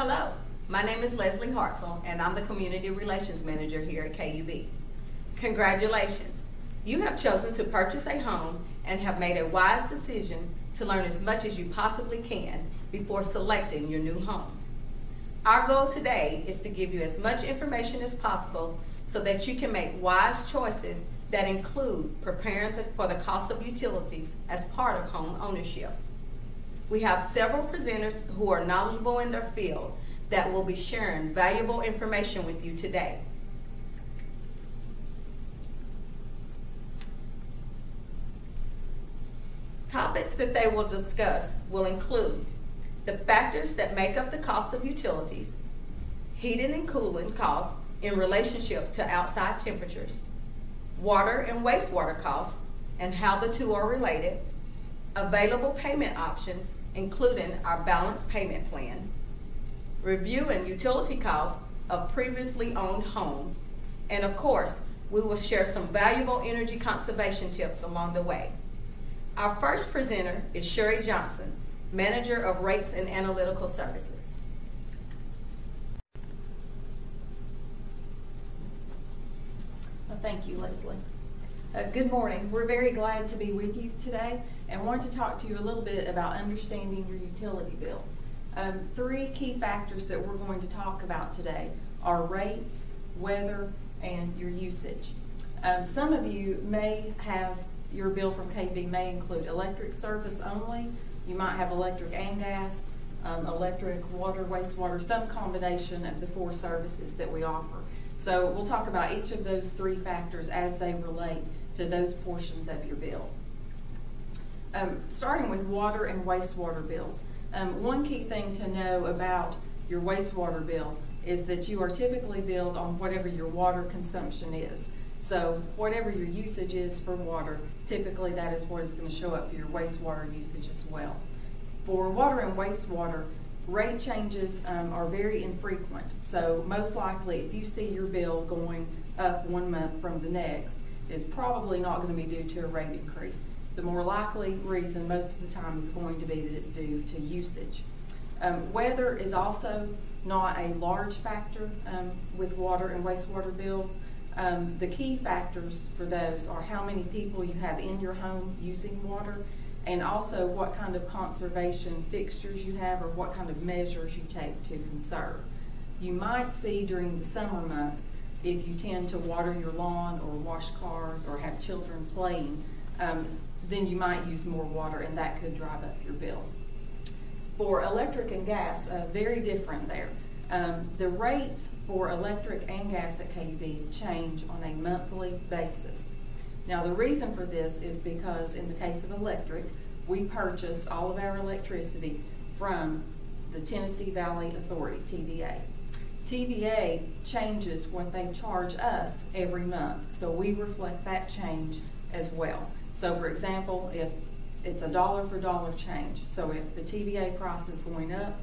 Hello, my name is Leslie Hartzell, and I'm the Community Relations Manager here at KUB. Congratulations! You have chosen to purchase a home and have made a wise decision to learn as much as you possibly can before selecting your new home. Our goal today is to give you as much information as possible so that you can make wise choices that include preparing for the cost of utilities as part of home ownership. We have several presenters who are knowledgeable in their field that will be sharing valuable information with you today. Topics that they will discuss will include the factors that make up the cost of utilities, heating and cooling costs in relationship to outside temperatures, water and wastewater costs and how the two are related, available payment options including our balanced payment plan, reviewing utility costs of previously owned homes, and of course, we will share some valuable energy conservation tips along the way. Our first presenter is Sherry Johnson, Manager of Rates and Analytical Services. Well, thank you, Leslie. Good morning. We're very glad to be with you today and want to talk to you a little bit about understanding your utility bill. Three key factors that we're going to talk about today are rates, weather, and your usage. Some of you may have your bill from KV may include electric service only. You might have electric and gas, electric, water, wastewater, some combination of the four services that we offer. So we'll talk about each of those three factors as they relate to those portions of your bill. Starting with water and wastewater bills. One key thing to know about your wastewater bill is that you are typically billed on whatever your water consumption is. So whatever your usage is for water, typically that is what is going to show up for your wastewater usage as well. For water and wastewater, rate changes are very infrequent. So most likely if you see your bill going up 1 month from the next, it's probably not going to be due to a rate increase. The more likely reason most of the time is going to be that it's due to usage. Weather is also not a large factor with water and wastewater bills. The key factors for those are how many people you have in your home using water, and also what kind of conservation fixtures you have or what kind of measures you take to conserve. You might see during the summer months, if you tend to water your lawn or wash cars or have children playing, then you might use more water and that could drive up your bill. For electric and gas, very different there. The rates for electric and gas at KUB change on a monthly basis. Now the reason for this is because in the case of electric, we purchase all of our electricity from the Tennessee Valley Authority, TVA. TVA changes what they charge us every month, so we reflect that change as well. So for example, if it's a dollar for dollar change, so if the TVA price is going up,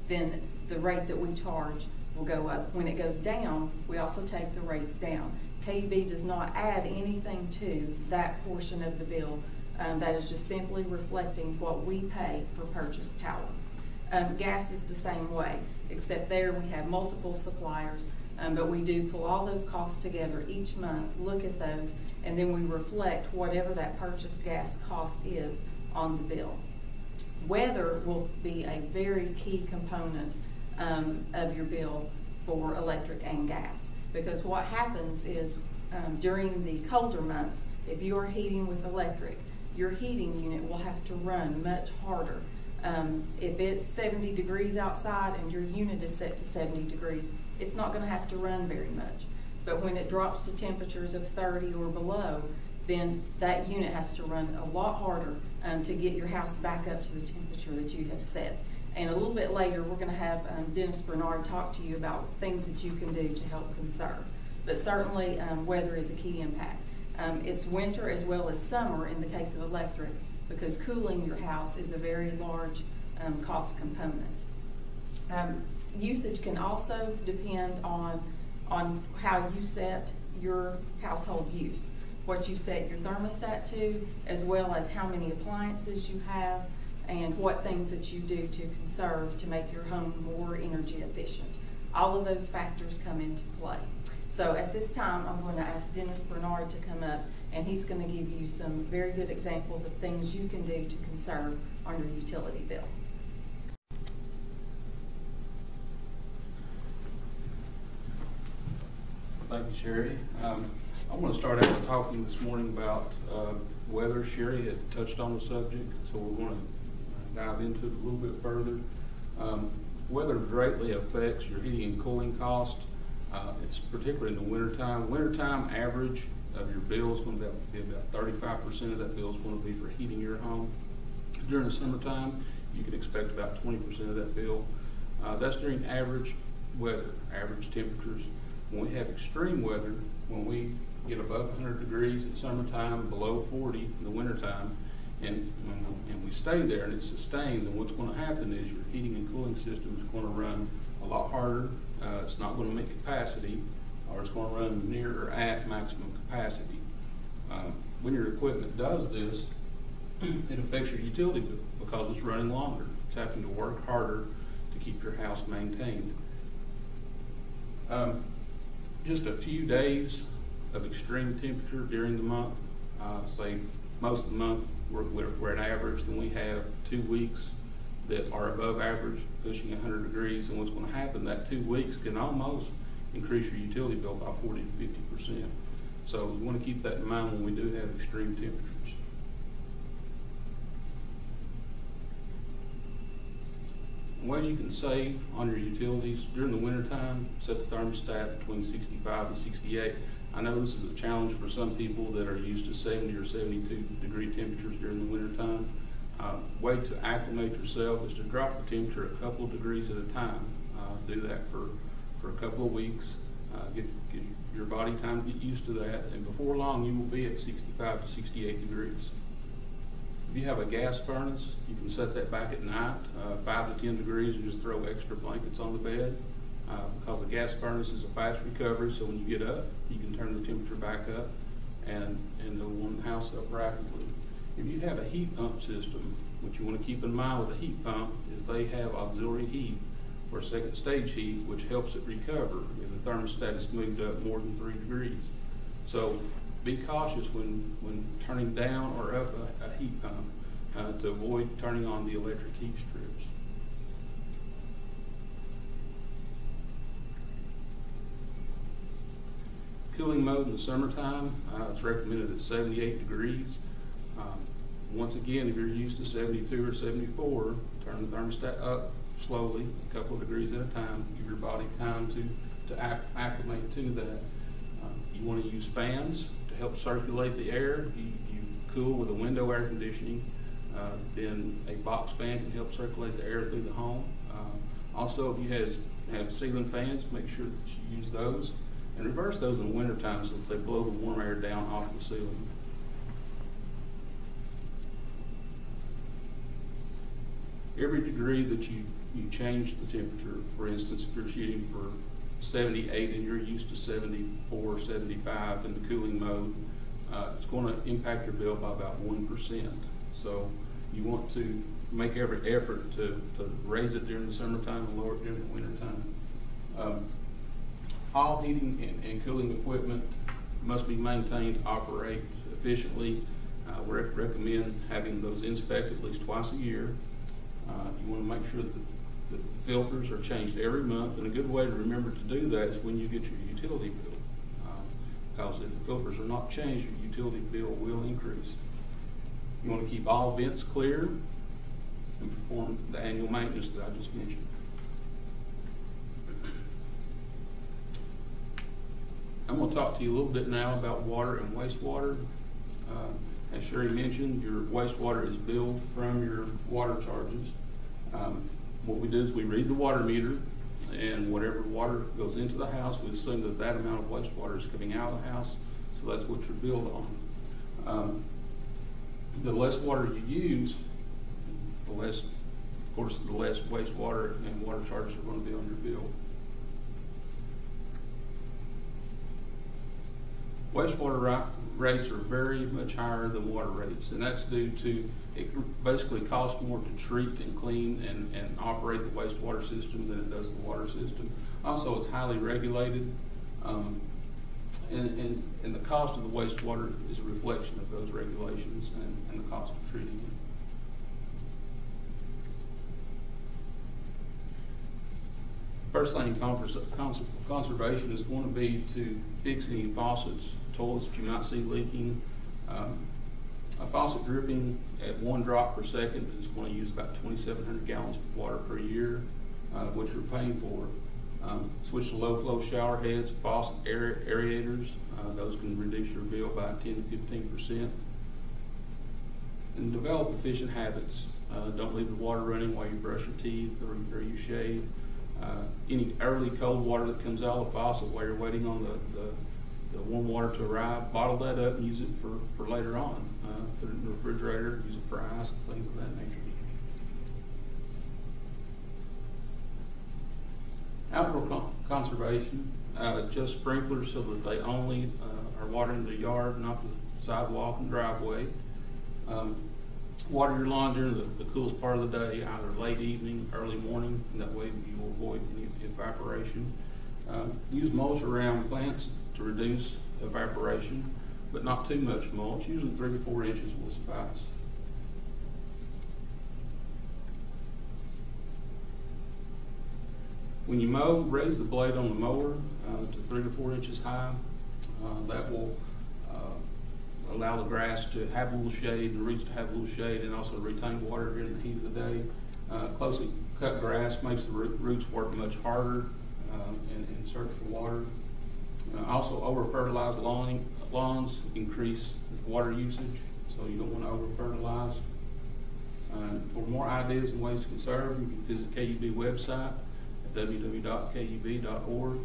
then the rate that we charge will go up. When it goes down, we also take the rates down. KUB does not add anything to that portion of the bill. That is just simply reflecting what we pay for purchase power. Gas is the same way, except there we have multiple suppliers, but we do pull all those costs together each month, look at those, and then we reflect whatever that purchase gas cost is on the bill. Weather will be a very key component of your bill for electric and gas, because what happens is during the colder months, if you are heating with electric, your heating unit will have to run much harder. If it's 70 degrees outside and your unit is set to 70 degrees, it's not going to have to run very much. But when it drops to temperatures of 30 or below, then that unit has to run a lot harder to get your house back up to the temperature that you have set. And a little bit later, we're going to have Dennis Bernard talk to you about things that you can do to help conserve. But certainly, weather is a key impact. It's winter as well as summer in the case of electric, because cooling your house is a very large cost component. Usage can also depend on how you set your household use, what you set your thermostat to, as well as how many appliances you have, and what things that you do to conserve to make your home more energy efficient. All of those factors come into play. So at this time, I'm going to ask Dennis Bernard to come up, and he's going to give you some very good examples of things you can do to conserve on your utility bill. Thank you, Sherry. I want to start out by talking this morning about weather. Sherry had touched on the subject, so we want to dive into it a little bit further. Weather greatly affects your heating and cooling cost. It's particularly in the wintertime. Wintertime average of your bill is going to be about 35% of that bill is going to be for heating your home. During the summertime, you can expect about 20% of that bill. That's during average weather, average temperatures. When we have extreme weather, when we get above 100 degrees in summertime, below 40 in the wintertime, and we stay there and it's sustained, then what's going to happen is your heating and cooling system is going to run a lot harder. It's not going to make capacity, or it's going to run near or at maximum capacity. When your equipment does this, it affects your utility bill because it's running longer. It's having to work harder to keep your house maintained. Just a few days of extreme temperature during the month, say most of the month we're at average, then we have 2 weeks that are above average, pushing 100 degrees, and what's going to happen, that 2 weeks can almost increase your utility bill by 40 to 50%. So you want to keep that in mind when we do have extreme temperatures. Ways you can save on your utilities during the wintertime: set the thermostat between 65 and 68. I know this is a challenge for some people that are used to 70 or 72 degree temperatures during the wintertime. Way to acclimate yourself is to drop the temperature a couple of degrees at a time. Do that for a couple of weeks. Get your body time to get used to that, and before long you will be at 65 to 68 degrees. If you have a gas furnace, you can set that back at night, 5 to 10 degrees, and just throw extra blankets on the bed. Because the gas furnace is a fast recovery, so when you get up, you can turn the temperature back up and it'll warm the house up rapidly. If you have a heat pump system, what you want to keep in mind with a heat pump is they have auxiliary heat or second stage heat, which helps it recover if the thermostat is moved up more than 3 degrees. So be cautious when turning down or up a heat pump to avoid turning on the electric heat strips. Cooling mode in the summertime, it's recommended at 78 degrees. Once again, if you're used to 72 or 74, turn the thermostat up slowly, a couple of degrees at a time. Give your body time to acclimate to that. You want to use fans to help circulate the air. You cool with a window air conditioning. Then a box fan can help circulate the air through the home. Also, if you have ceiling fans, make sure that you use those. And reverse those in the wintertime so that they blow the warm air down off the ceiling. Every degree that you change the temperature, for instance, if you're shooting for 78 and you're used to 74, 75 in the cooling mode, it's going to impact your bill by about 1%. So you want to make every effort to raise it during the summertime and lower it during the wintertime. All heating and cooling equipment must be maintained to operate efficiently. We recommend having those inspected at least twice a year. You want to make sure that the filters are changed every month, and a good way to remember to do that is when you get your utility bill. Because if the filters are not changed, your utility bill will increase. You want to keep all vents clear and perform the annual maintenance that I just mentioned. I'm going to talk to you a little bit now about water and wastewater. As Sherry mentioned, your wastewater is billed from your water charges. What we do is we read the water meter, and whatever water goes into the house, we assume that that amount of wastewater is coming out of the house, so that's what you're billed on. The less water you use, the less wastewater and water charges are going to be on your bill. Wastewater rates are very much higher than water rates, and that's due to it basically costs more to treat and clean and operate the wastewater system than it does the water system. Also, it's highly regulated, and the cost of the wastewater is a reflection of those regulations and the cost of treating it. First thing in conservation is going to be to fix any faucets, toilets that you might see leaking. A faucet dripping at 1 drop per second is going to use about 2,700 gallons of water per year, which you're paying for. Switch to low flow shower heads, faucet aerators. Those can reduce your bill by 10 to 15%. And develop efficient habits. Don't leave the water running while you brush your teeth or you shave. Any early cold water that comes out of the faucet while you're waiting on the warm water to arrive, bottle that up and use it for later on. Put it in the refrigerator, use it for ice, things of that nature. Outdoor conservation, just sprinklers so that they only are watering the yard, not the sidewalk and driveway. Water your lawn during the coolest part of the day, either late evening, early morning, and that way you will avoid any evaporation. Use mulch around plants to reduce evaporation, but not too much mulch. Usually 3 to 4 inches will suffice. When you mow, raise the blade on the mower to 3 to 4 inches high. That will allow the grass to have a little shade and the roots to have a little shade, and also retain water during the heat of the day. Closely cut grass makes the roots work much harder and search for water. Also, over-fertilized lawns increase water usage, so you don't want to over-fertilize. For more ideas and ways to conserve, you can visit KUB website at www.kub.org.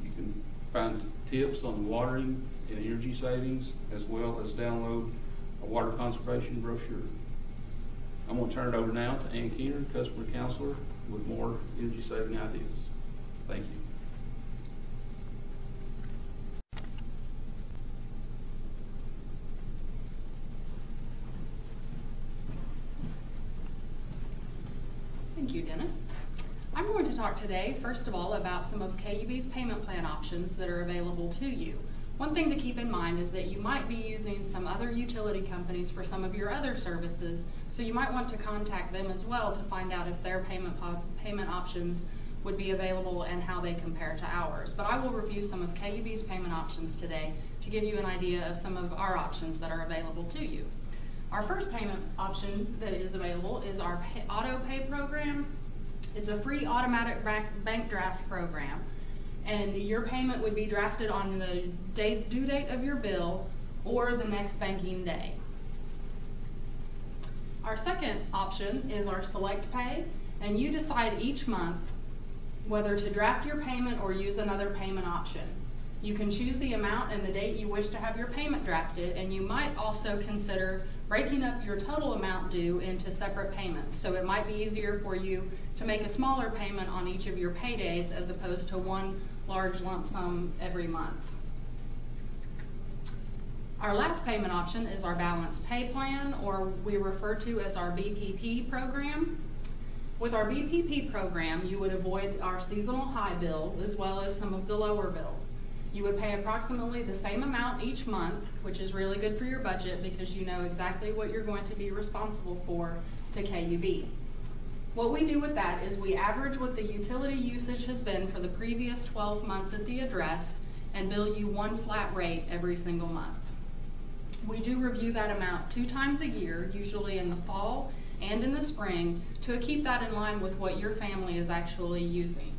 You can find tips on watering and energy savings, as well as download a water conservation brochure. I'm going to turn it over now to Ann Keener, customer counselor, with more energy saving ideas. Thank you. Thank you, Dennis. I'm going to talk today, first of all, about some of KUB's payment plan options that are available to you. One thing to keep in mind is that you might be using some other utility companies for some of your other services, so you might want to contact them as well to find out if their payment options would be available and how they compare to ours. But I will review some of KUB's payment options today to give you an idea of some of our options that are available to you. Our first payment option that is available is our auto pay program. It's a free automatic bank draft program, and your payment would be drafted on the due date of your bill or the next banking day. Our second option is our select pay, and you decide each month whether to draft your payment or use another payment option. You can choose the amount and the date you wish to have your payment drafted, and you might also consider breaking up your total amount due into separate payments. So it might be easier for you to make a smaller payment on each of your paydays as opposed to one large lump sum every month. Our last payment option is our balance pay plan, or we refer to as our BPP program. With our BPP program, you would avoid our seasonal high bills as well as some of the lower bills. You would pay approximately the same amount each month, which is really good for your budget because you know exactly what you're going to be responsible for to KUB. What we do with that is we average what the utility usage has been for the previous 12 months at the address and bill you one flat rate every single month. We do review that amount 2 times a year, usually in the fall and in the spring, to keep that in line with what your family is actually using.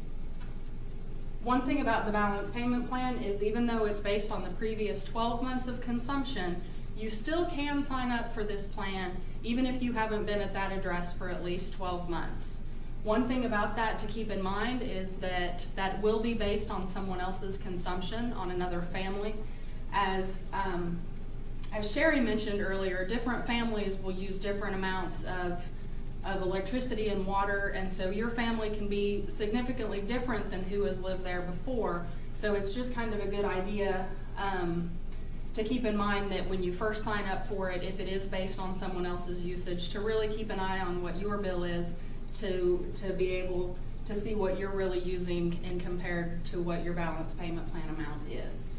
One thing about the balance payment plan is even though it's based on the previous 12 months of consumption, you still can sign up for this plan even if you haven't been at that address for at least 12 months. One thing about that to keep in mind is that that will be based on someone else's consumption, on another family. As Sherry mentioned earlier, different families will use different amounts of electricity and water, and so your family can be significantly different than who has lived there before. So it's just kind of a good idea To keep in mind that when you first sign up for it, if it is based on someone else's usage, to really keep an eye on what your bill is, to be able to see what you're really using and compared to what your balance payment plan amount is.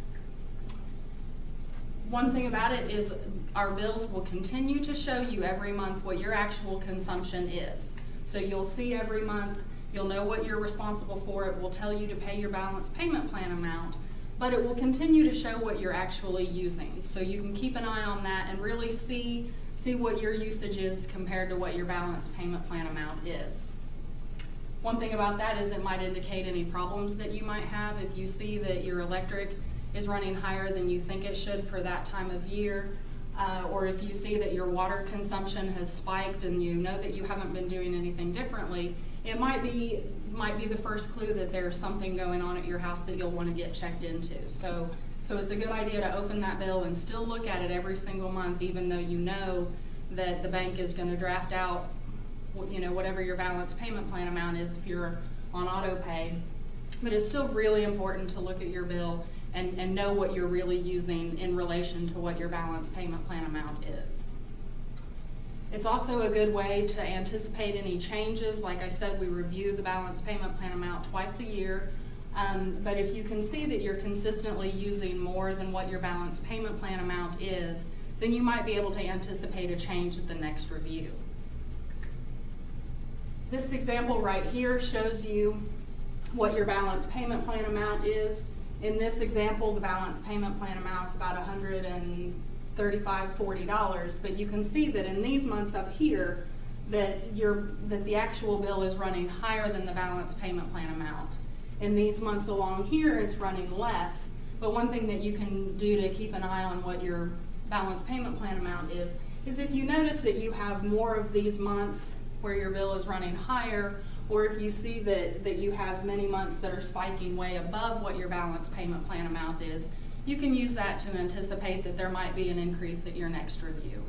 One thing about it is our bills will continue to show you every month what your actual consumption is. So you'll see every month, you'll know what you're responsible for. It will tell you to pay your balance payment plan amount, but it will continue to show what you're actually using. So you can keep an eye on that and really see what your usage is compared to what your balance payment plan amount is. One thing about that is it might indicate any problems that you might have. If you see that your electric is running higher than you think it should for that time of year, or if you see that your water consumption has spiked and you know that you haven't been doing anything differently, it might be the first clue that there's something going on at your house that you'll want to get checked into. So it's a good idea to open that bill and still look at it every single month, even though you know that the bank is going to draft out, whatever your balance payment plan amount is if you're on auto pay. But it's still really important to look at your bill and know what you're really using in relation to what your balance payment plan amount is. It's also a good way to anticipate any changes. Like I said, we review the balance payment plan amount twice a year. But if you can see that you're consistently using more than what your balance payment plan amount is, then you might be able to anticipate a change at the next review. This example right here shows you what your balance payment plan amount is. In this example, the balance payment plan amount is about $135, $40, but you can see that in these months up here that the actual bill is running higher than the balance payment plan amount. In these months along here, it's running less, but one thing that you can do to keep an eye on what your balance payment plan amount is if you notice that you have more of these months where your bill is running higher, or if you see that you have many months that are spiking way above what your balance payment plan amount is, you can use that to anticipate that there might be an increase at your next review.